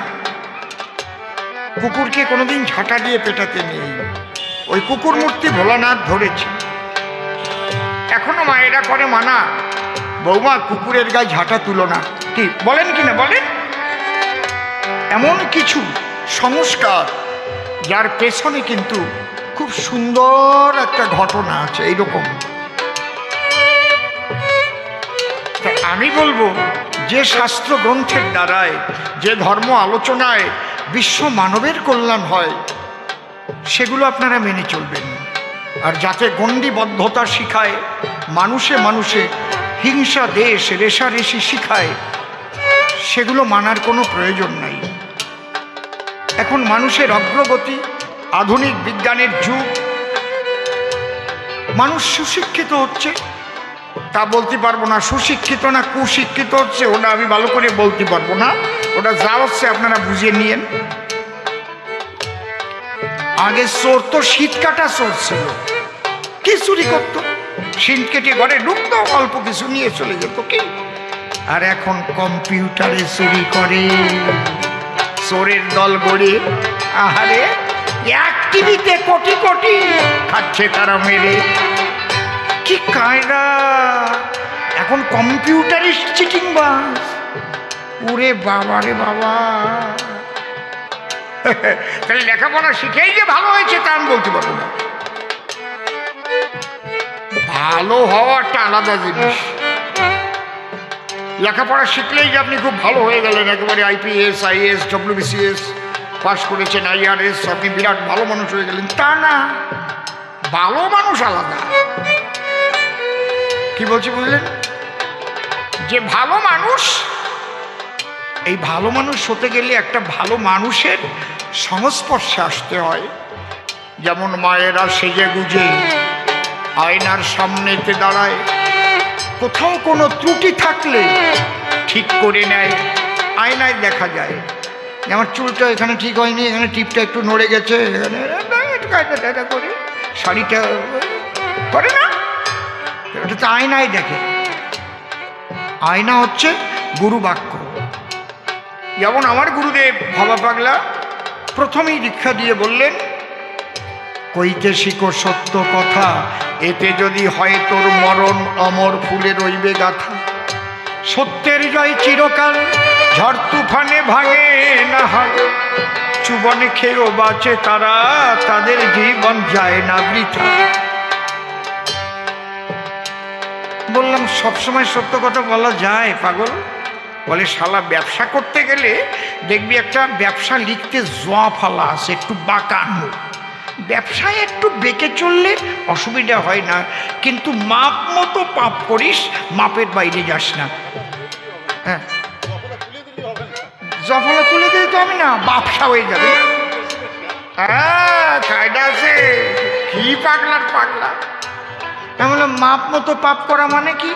কুকুরকে কোনোদিন ঝাঁটা দিয়ে পেটাতে নেই। ওই কুকুর মূর্তি ভোলানাথ ধরেছে, এখনো মায়েরা করে মানা, বৌমা কুকুরের গায়ে ঝাঁটা তুলো না। কি বলেন কিনা বলেন? এমন কিছু সংস্কার যার পেছনে কিন্তু খুব সুন্দর একটা ঘটনা আছে। এইরকম আমি বলবো, যে শাস্ত্র গ্রন্থের দ্বারায়, যে ধর্ম আলোচনায় বিশ্ব মানবের কল্যাণ হয়, সেগুলো আপনারা মেনে চলবেন। আর যাতে গণ্ডিবদ্ধতা শিখায়, মানুষে মানুষে হিংসা দেশ রেশারেশি শিখায়, সেগুলো মানার কোনো প্রয়োজন নাই। এখন মানুষের অগ্রগতি, আধুনিক বিজ্ঞানের যুগ, মানুষ সুশিক্ষিত হচ্ছে, তা বলতে পারবো না। সুশিক্ষিত না কুশিক্ষিত হচ্ছে ওটা আমি ভালো করে বলতে পারবো না, ওটা যা হচ্ছে আপনারা বুঝিয়ে নিয়েন। আগে চোর তো শীত কাটা চোর ছিল, কি চুরি করতো? সিন্ধ কেটে ঘরে ঢুকতো, অল্প কিছু নিয়ে চলে যেত কি। আর এখন কম্পিউটারে চুরি করে, চোরের দল গড়ে। আহারে, এক টিভিতে কোটি কোটি খাচ্ছে তারা মেরে। কি কায়দা! এখন কম্পিউটারে চিটিং বাস। ওরে বাবা রে বাবা! তাহলে লেখাপড়া শিখেই যে ভালো হয়েছে তা আমি বলতে পারবো না। ভালো হওয়াটা আলাদা জিনিস। লেখাপড়া শিখলেই যে আপনি খুব ভালো হয়ে গেলেন, একেবারে IPS, IAS, WBCS পাস করেছেন, IRS, আপনি বিরাট ভালো মানুষ হয়ে গেলেন, তা না। ভালো মানুষ আলাদা। কি বলছি বুঝলেন? যে ভালো মানুষ, এই ভালো মানুষ হতে গেলে একটা ভালো মানুষের সংস্পর্শে আসতে হয়। যেমন মায়েরা সেজে গুজে আয়নার সামনেতে দাঁড়ায়, কোথাও কোনো ত্রুটি থাকলে ঠিক করে নেয়, আয়নায় দেখা যায়। আমার চুলটা এখানে ঠিক হয়নি, এখানে টিপটা একটু নড়ে গেছে, এখানে করে শাড়িটা করে না, এটা তো আয়নায় দেখে। আয়না হচ্ছে গুরু বাক্য। যেমন আমার গুরুদেব ভবা পাগলা প্রথমেই দীক্ষা দিয়ে বললেন, কইতে শিখো সত্য কথা, এতে যদি হয় তোর মরণ, অমর ফুলে রইবে গাথা। সত্যের জয় চিরকাল, ঝড় তুফানে ভাঙে না হাল। চুবনে খেয়েও বাঁচে তারা, তাদের জীবন যায় না বৃথা। বললাম, সবসময় সত্য কথা বলা যায় পাগল? বলে, শালা ব্যবসা করতে গেলে দেখবি একটা ব্যবসা লিখতে জোয়া ফালা আছে, একটু বাঁকানো। ব্যবসায় একটু বেঁকে চললে অসুবিধা হয় না, কিন্তু মাপ মতো পাপ করিস, মাপের বাইরে যাস না। হ্যাঁ, জফলা তুলে দিলে তো আমি না, ব্যবসা হয়ে যাবে। হ্যাঁ, কায়দা আছে। কি পাগলার পাগলা! আমি বললাম, মাপ মতো পাপ করা মানে কি?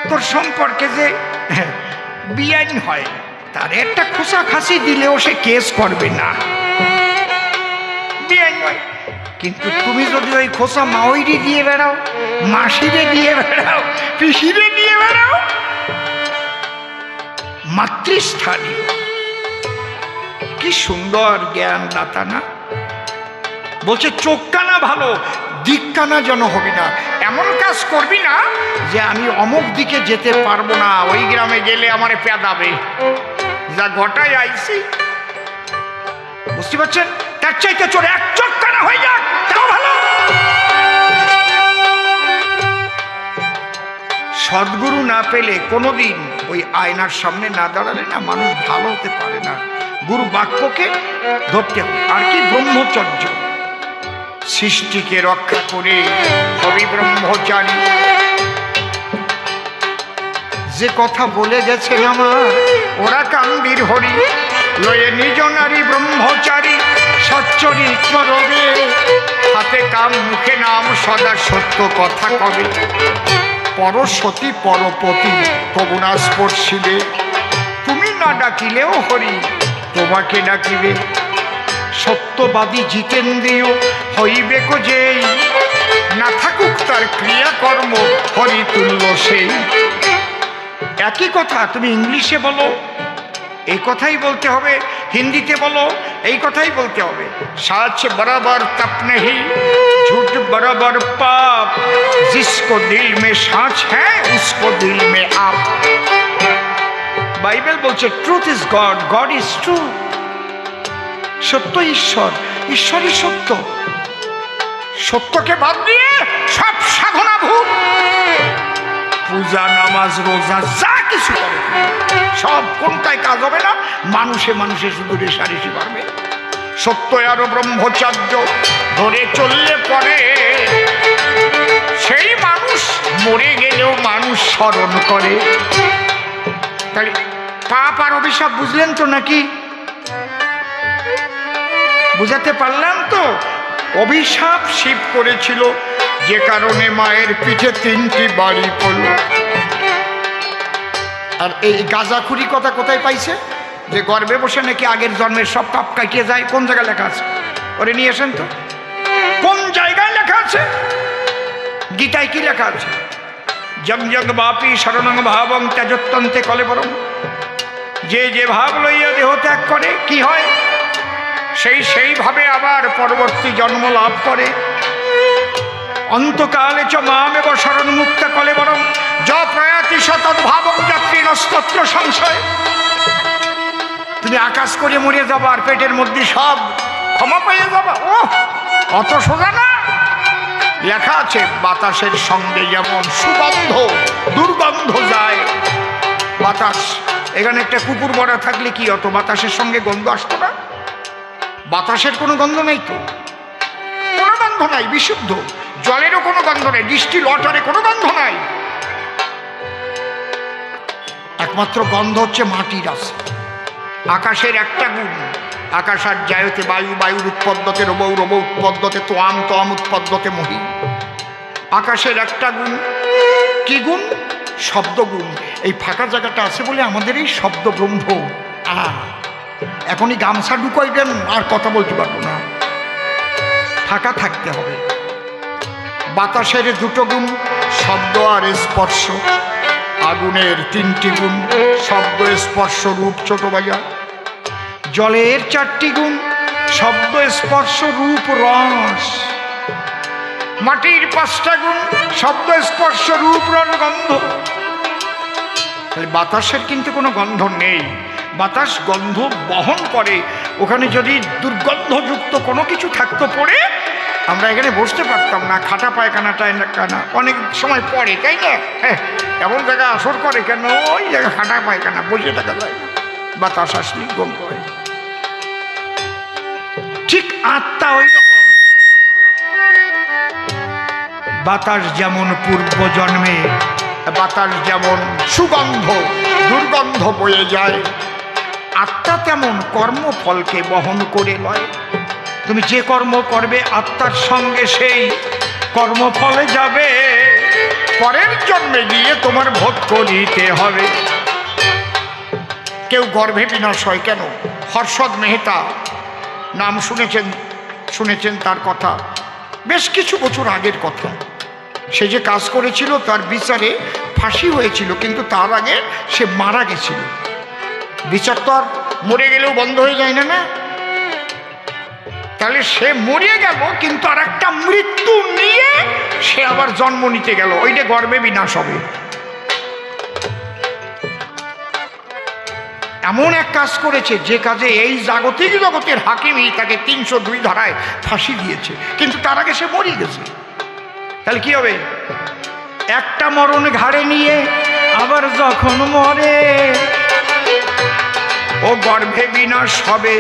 তোর সম্পর্কে যে বিআইন হয়, তার একটা খোসা খাসি দিলেও সে কেস করবে না, বিআইন হয়। কিন্তু তুমি যদি ওই খোসা মাওইরি দিয়ে বেড়াও, মাসিরে দিয়ে বেড়াও, পিসিরে দিয়ে বেড়াও, মাতৃস্থানীয়। কি সুন্দর জ্ঞান দাতা না? বলছে, চোখ কানা ভালো, দিক কানা যেন হবি না। এমন কাজ করবি না যে আমি অমুক দিকে যেতে পারবো না, ওই গ্রামে গেলে আমার পেদাবে। যা ঘটায় আইছি, বুঝতে পারছেন? তার চাইতে চোর এক চোখ কানা হয়ে যাক, তাও ভালো। সদ্গুরু না পেলে কোনোদিন ওই আয়নার সামনে না দাঁড়ালে না মানুষ ভালো হতে পারে না। গুরু বাক্যকে ধরতে হবে। আর কি? ব্রহ্মচর্য। সৃষ্টিকে রক্ষা করে হবি ব্রহ্মচারী। যে কথা বলে গেছে আমার, ওরা কান্দির হরি লয়ে নিজ নারী ব্রহ্মচারী, সচ্চরিত্র রবে হাতে কাম মুখে নাম, সদা সত্য কথা কবে। পরসতী পরপতি কবুনা স্পর্শিবে, তুমি না ডাকিলেও হরি তোমাকে ডাকিবে। সত্যবাদী জিতেন্দ্রিয় হইবে কো যেই, না থাকুক তার ক্রিয়াকর্ম হরিতুল্য সেই। একই কথা তুমি ইংলিশে বলো, এই কথাই বলতে হবে, হিন্দিতে বলো, এই কথাই বলতে হবে। সাচ বরাবর তপ নেহি, झूठ बराबर पाप, जिसको दिल में साच है उसको दिल में आप। বাইবেল বলছে, truth is god, god is true. সত্য ঈশ্বর, ঈশ্বরই সত্য। সত্যকে বাদ দিয়ে সব সাধনা ভুল। পূজা, নামাজ, রোজা যা কিছু করে সব কোনটাই কাজ হবে না। মানুষে মানুষে শুধু রেশারেশি পারবে। সত্য আর ব্রহ্মচর্য ধরে চললে পরে সেই মানুষ মরে গেলেও মানুষ স্মরণ করে। তাই পাপ আর অভিশাপ বুঝলেন তো নাকি? বুঝাতে পারলাম তো? অভিশাপ শিব করেছিল, যে কারণে মায়ের পিঠে 3টি বাড়ি পড়ল। আর এই গাঁজাখুরি কথা কোথায় পাইছে? যে গর্বে বসে নাকি আগের জন্মের সব পাপ কাটিয়ে যায়। কোন জায়গায় লেখা আছে? ওরে নিয়ে আসেন তো, কোন জায়গায় লেখা আছে, গীতায় কি লেখা আছে? জং জং বাপি শরণং ভাবং ত্যাজত্যন্তে কলেবরং। যে যে ভাব লইয়া দেহ ত্যাগ করে কি হয়? সেইভাবে আবার পরবর্তী জন্ম লাভ করে। অন্তকালে চ মামেব শরণ মুক্ত কলেবরং য প্রয়াতি সতদ্ভাবং যাত্রী নস্তত্র সংশয়। তুমি আকাশ করে মরে যাবা আর পেটের মধ্যে সব ক্ষমা পেয়ে যাবা। ও অত সোজা না। লেখা আছে বাতাসের সঙ্গে যেমন সুগন্ধ দুর্গন্ধ যায়। বাতাস, এখানে একটা কুকুর মরা থাকলে কি অত বাতাসের সঙ্গে গন্ধ আসতো না? বাতাসের কোনো গন্ধ নেই তো, কোনো গন্ধ নাই, বিশুদ্ধ। জলেরও কোনো গন্ধ নেই, ডিস্টিল ওয়াটারে কোনো গন্ধ নাই। একমাত্র গন্ধ হচ্ছে মাটির আছে। আকাশের একটা গুণ, আকাশার জায়তে বায়ু, বায়ুর উৎপদ্যতে রবৌ, রবৌ উৎপদ্যতে তোয়াম, তোয়াম উৎপদ্যতে মহি। আকাশের একটা গুণ, কি গুণ? শব্দ গুণ। এই ফাঁকা জায়গাটা আছে বলে আমাদের এই শব্দ ব্রহ্ম। এখনই গামছা ঢুকাইবেন আর কথা বলতে পারবো না, ফাঁকা থাকতে হবে। বাতাসের দুটো গুণ, শব্দ আর স্পর্শ। আগুনের তিনটি গুণ, শব্দ স্পর্শ রূপ ছোট বাজার। জলের চারটি গুণ, শব্দ স্পর্শ রূপ রস। মাটির পাঁচটা গুণ, শব্দ স্পর্শ রূপ রস গন্ধ। বাতাসের কিন্তু কোনো গন্ধ নেই। বাতাস গন্ধ বহন করে। ওখানে যদি দুর্গন্ধযুক্ত কোনো কিছু থাকতো পড়ে আমরা এখানে বসতে পারতাম না। খাটা পায়খানাটায় না অনেক সময় পড়ে, তাই না? হ্যাঁ, এমন জায়গায় আসর করে কেন? ওই জায়গায় খাটা পায়খানা বসে থাকা যায় না, বাতাস আসলেই গন্ধ হয়। ঠিক আত্মা ওই রকম। বাতাস যেমন পূর্ব জন্মে, বাতাস যেমন সুগন্ধ দুর্গন্ধ বয়ে যায়, আত্মা তেমন কর্মফলকে বহন করে লয়। তুমি যে কর্ম করবে আত্মার সঙ্গে সেই কর্মফলে যাবে। পরের জন্মে গিয়ে তোমার ভোগ করিতে হবে। কেউ গর্ভে বিনাশ হয় কেন? হর্ষদ মেহতা নাম শুনেছেন তার কথা, বেশ কিছু বছর আগের কথা। সে যে কাজ করেছিল তার বিচারে ফাঁসি হয়েছিল, কিন্তু তার আগে সে মারা গেছিল। বিচার তো আর মরে গেলেও বন্ধ হয়ে যায় না, না? তাহলে সে মরে গেল, কিন্তু আর একটা মৃত্যু নিয়ে সে আবার জন্ম নিতে গেল। ওইটা গর্ভে বিনাশ হবে। এমন এক কাজ করেছে যে কাজে এই জাগতিক জগতের হাকিমই তাকে 302 ধারায় ফাঁসি দিয়েছে, কিন্তু তার আগে সে মরে গেছে। তাহলে কি হবে? একটা মরণ ঘাড়ে নিয়ে আবার যখন মরে ও গর্ভে বিনাশ হবে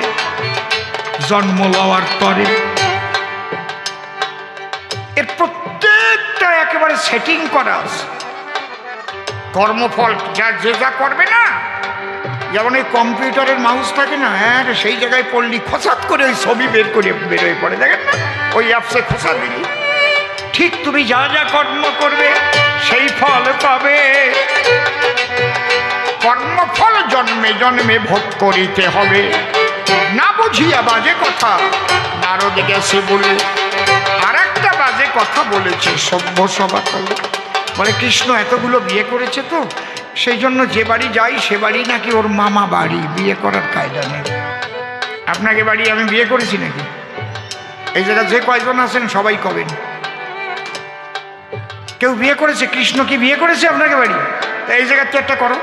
জন্ম লওয়ার তরে। এর প্রত্যেকটা একেবারে সেটিং করা আছে। কর্মফল যে যা করবে না, যেমন এই কম্পিউটারের মাউস থাকে না, হ্যাঁ, সেই জায়গায় পড়লি খোঁচাত করে ওই ছবি বের করে বেরোয় পড়ে, দেখেন না? ওই অ্যাপসে খোঁচা দিলি, ঠিক তুমি যা যা কর্ম করবে সেই ফল পাবে। কর্মফল জন্মে জন্মে ভোগ করিতে হবে। না বুঝিয়া বাজে কথা নারদ গেছে বলে আর একটা বাজে কথা বলেছে সভ্য সভা তলে। বলে কৃষ্ণ এতগুলো বিয়ে করেছে তো, সেই জন্য যে বাড়ি যাই সে বাড়ি নাকি ওর মামা বাড়ি, বিয়ে করার কায়দা নেই। আপনাকে বাড়ি আমি বিয়ে করেছি নাকি? এই জায়গায় যে কয়জন আছেন সবাই কবেন কেউ বিয়ে করেছে? কৃষ্ণ কি বিয়ে করেছে আপনাকে বাড়ি? এই জায়গাতে একটা করো।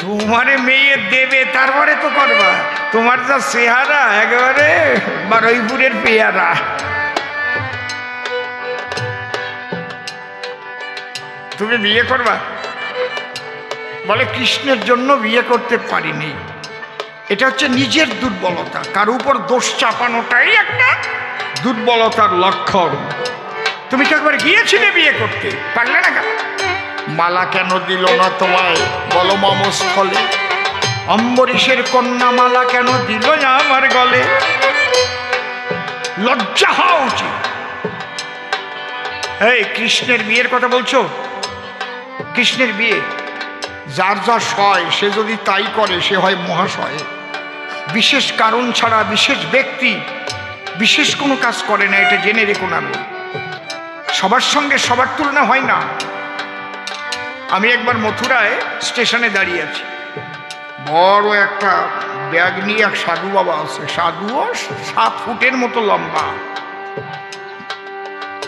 তোমারে মেয়ে দেবে তারপরে তো করবা। তোমার যা চেহারা একেবারে বারুইপুরের পেয়ারা। তুমি বিয়ে করবা? বলে কৃষ্ণের জন্য বিয়ে করতে পারিনি। এটা হচ্ছে নিজের দুর্বলতা, কার উপর দোষ চাপানোটাই একটা দুর্বলতার লক্ষণ। তুমি তো একবার গিয়েছিলে বিয়ে করতে, পারলে না কেন? মালা কেন দিল না তোমায় বলো মমস্থলে? অম্বরীশের কন্যা মালা কেন দিল না আমার গলে? লজ্জা হওয়া উচিত। এই কৃষ্ণের বিয়ের কথা বলছো? কৃষ্ণের বিয়ে যার যা সয় সে যদি তাই করে সে হয় মহাশয়। বিশেষ কারণ ছাড়া বিশেষ ব্যক্তি বিশেষ কোনো কাজ করে না, এটা জেনে রেখো না। সবার সঙ্গে সবার তুলনা হয় না। আমি একবার মথুরায় স্টেশনে দাঁড়িয়ে আছি, বড় একটা ব্যাগ নিয়ে এক সাধু বাবা আছে, সাধুও 7 ফুটের মতো লম্বা,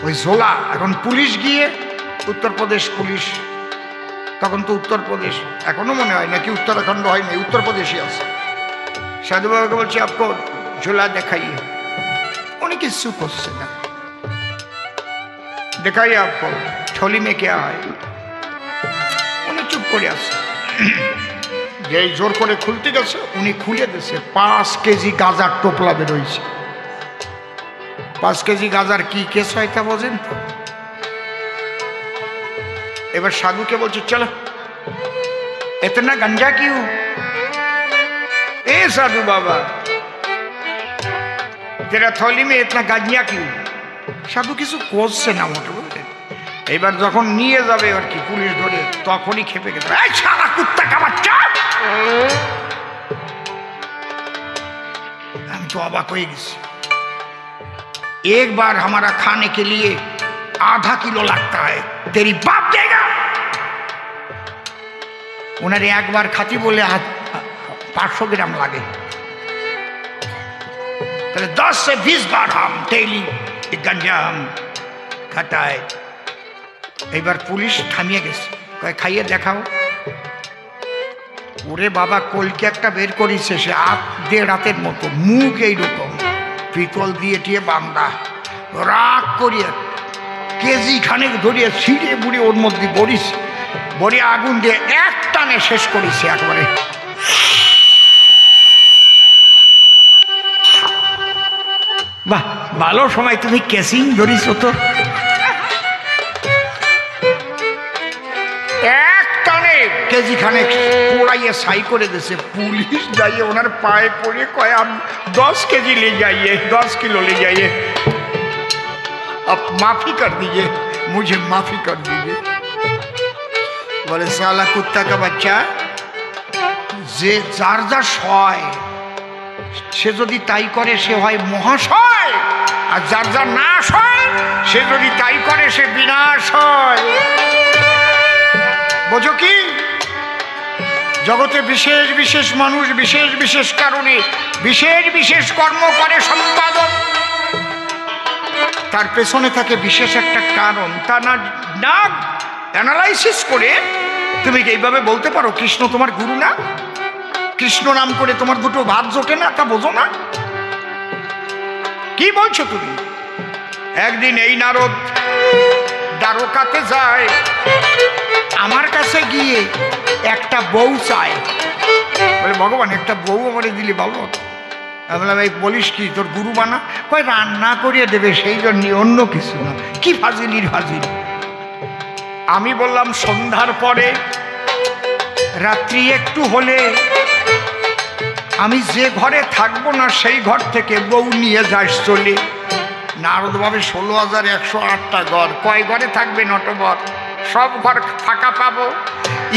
ওই ঝোলা। এখন পুলিশ গিয়ে, উত্তরপ্রদেশ পুলিশ, তখন তো উত্তরপ্রদেশ, এখনো মনে হয় নাকি উত্তরাখণ্ড হয়নি, উত্তরপ্রদেশই আছে। সাধু বাবাকে বলছে আপকো ঝোলা দেখাইয়ে, উনি কিছু করছে না। দেখাইয়ে আপকো থলি মে কে হয়, উনি চুপ করে আছে। যেই জোর করে খুলতে গেছে উনি খুলে দিয়েছে, 5 কেজি গাঁজার টোপলা বেরোইছে। 5 কেজি গাঁজার কি কেস হয় তা বোঝেন তো? এবার সাধুকে বলছে চলো, इतना गंजा क्यों? ए साधु बाबा तेरा थैली में इतना गांजा क्यों? साधु কিছু করছে না মোটে বলতে। এবার যখন নিয়ে যাবে আর কি পুলিশ ধরে, তখনই খেপে গেছে, এই শালা কুত্তা কা বাচ্চা। আমি তো অবাক হয়ে গেছি। एक बार हमारा खाने के लिए आधा किलो लगता है, तेरी बाप देगा। उन्हें एक बार खाती बोले 500 ग्राम लागे, 10 से 20 बार हम डेली गंजा हम खाता है। एक बार पुलिस थामिए गेছে, কয় খাইয়ে দেখাও। ওরে বাবা, কলকে একটা বের করেছে, সে 1.5 রাতের মতো, মুখ এইরকম, পিতল দিয়ে টিয়ে বান্ধা, রাগ করিয়া কেজি খানেক ধরিয়ে ছিঁড়ে বুড়ি ওর মধ্যে বড়িস, বড়ি আগুন দিয়ে এক টানে শেষ করেছে একবারে। বাহ, ভালো সময় তুমি কেসিং ধরিস তো। এক টানে কেজি খানেক পোড়াইয়ে ছাই করে দিয়েছে। পুলিশ যাইয়ে ওনার পায়ে পড়ে কয়, আপ 10 কেজি ले जाइए, 10 किलो ले जाइए, अब माफी कर दीजिए, मुझे माफी कर दीजिए। बोले साला कुत्ता का बच्चा, যে যার যা সয় সে যদি তাই করে সে হয় মহাশয়, আর যার যা নাশ হয় সে যদি তাই করে সে বিনাশ হয়। বোঝো কি? জগতে বিশেষ বিশেষ মানুষ বিশেষ বিশেষ কারণে বিশেষ বিশেষ কর্ম করে সম্পাদন, তার পেছনে থাকে বিশেষ একটা কারণ। তা না অ্যানালাইসিস করে তুমি এইভাবে বলতে পারো কৃষ্ণ তোমার গুরু না, কৃষ্ণ নাম করে তোমার দুটো ভাত জোটে না, তা বোঝো না? কি বলছো তুমি? একদিন এই নারদ দ্বারকাতে যায়, আমার কাছে গিয়ে একটা বউ চায়। বলে ভগবান একটা বউ আমারে দিলে ভালো হতো। আমি বললাম এই বলিস কি, তোর গুরু বানা? কয় রান্না করিয়ে দেবে, সেই জন্যই, অন্য কিছু না। কি ফাজিলির ফাজিল। আমি বললাম সন্ধ্যার পরে রাত্রি একটু হলে আমি যে ঘরে থাকবো না সেই ঘর থেকে বউ নিয়ে যাস চলে। নারদ ভাবে 16,108টা ঘর, কয় ঘরে থাকবে নটবর? সব ঘর ফাঁকা পাবো,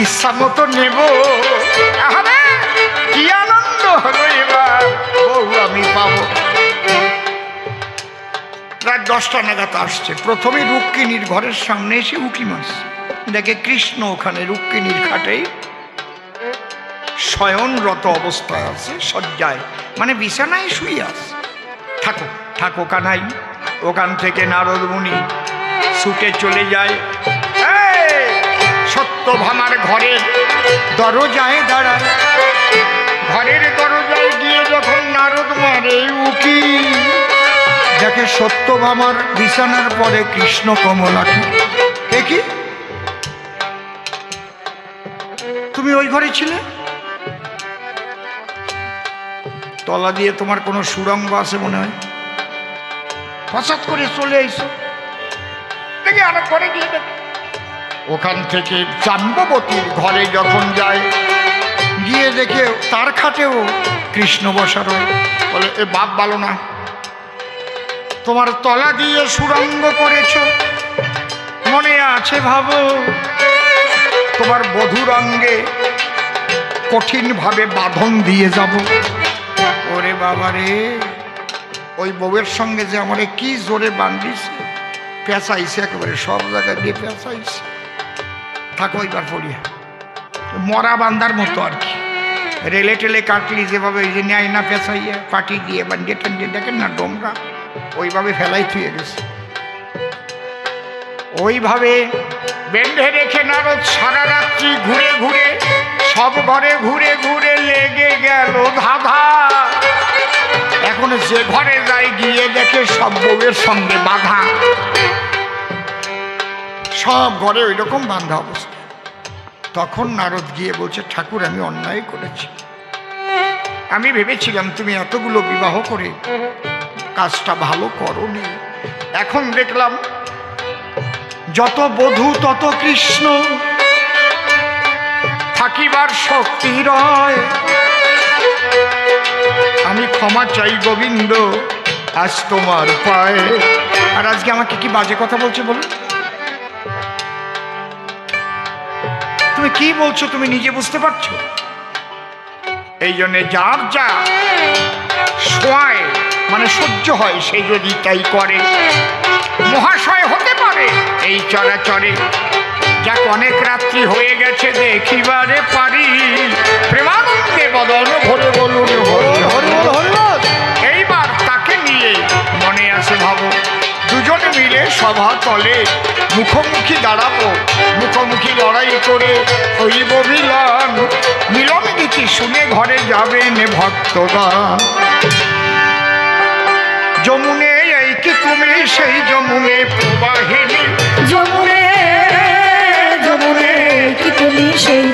ইচ্ছা মতো নেব। কি আনন্দ হলো এবার, বউ আমি পাবো। রাত 10টা নাগাদ আসছে। প্রথমে রুক্মিণীর ঘরের সামনে এসে উকি মারছে, দেখে কৃষ্ণ ওখানে রুক্মিণীর খাটেই শয়নরত অবস্থায় আছে, শয্যায়, মানে বিছানায় শুয়ে আছে। থাকো থাকো কানাই। ওখান থেকে নারদ মুনি ছুটে চলে যায়, সত্যভামার ঘরের দরজায় দাঁড়ায়। ঘরের দরজায় গিয়ে যখন নারদ মারে উকি, দেখে সত্যভামার বিছানার পরে কৃষ্ণ কমলাকে। দেখি তুমি ওই ঘরে ছিলে? তলা দিয়ে তোমার কোনো সুড়ঙ্গ আছে মনে হয়, হঠাৎ করে চলে আইছো। দেখি আমার ঘরে গিয়ে দেখি। ওখান থেকে জাম্ববতীর ঘরে যখন যায়, গিয়ে দেখে তার খাটেও কৃষ্ণ বসা রয়। বলে এ বাপ ভালো না, তোমার তলা দিয়ে সুড়ঙ্গ করেছ, মনে আছে ভাবো তোমার বধূর অঙ্গে কঠিনভাবে বাঁধন দিয়ে যাব। ওরে বাবা রে, ওই বউয়ের সঙ্গে যে আমার কি জোরে বান্ধিছে, পেঁচাইছে একেবারে, সব জায়গায় দিয়ে পেঁচাইছে। থাকো ওইবার পড়িয়া, মরা বান্ধার মতো আর কি, রেলে টেলে কাটলি যেভাবে ওই যে নেয় না পেঁচাইয়া পাটি দিয়ে বান্ধিয়ে টান্ডিয়ে, দেখেন না ডোমরা, ওইভাবে ফেলাই থুয়ে গেছে। ওইভাবে বেঁধে রেখে নারদ সারা রাত্রি ঘুরে ঘুরে সব ঘরে ঘুরে ঘুরে লেগে গেল ধাঁধা। এখন যে ঘরে যায় গিয়ে দেখে সব বউয়ের সঙ্গে বাঁধা, সব ঘরে ওই রকম বাঁধা অবস্থা। তখন নারদ গিয়ে বলছে, ঠাকুর আমি অন্যায় করেছি, আমি ভেবেছিলাম তুমি এতগুলো বিবাহ করে কাজটা ভালো করোনি, এখন দেখলাম যত বধূ তত কৃষ্ণ, থাকিবার শক্তি রয়, আমি ক্ষমা চাই গোবিন্দ আজ তোমার পায়ে। আর আজকে আমাকে কি বাজে কথা বলছে বলো, তুমি কি বলছো তুমি নিজে বুঝতে পারছো? এই জন্যে যার যা সোয়ায় মানে সহ্য হয় সে যদি তাই করে, মহাশয় হতে পারে এই চরাচরে। যাক অনেক রাত্রি হয়ে গেছে দেখিবারে পারি, প্রেমানন্দে বদন ভরে বলুন এইবার তাকে নিয়ে মনে আছে ভাবো, দুজনে মিলে সভা তলে মুখোমুখি দাঁড়াবো, মুখোমুখি লড়াই করে হইব মিলন, মিলন গীতি শুনে ঘরে যাবেন ভক্তগণ। যমুনে এই কি তুমি সেই যমুনে প্রবাহিনী, যমুনে যমুনে কি তুমি সেই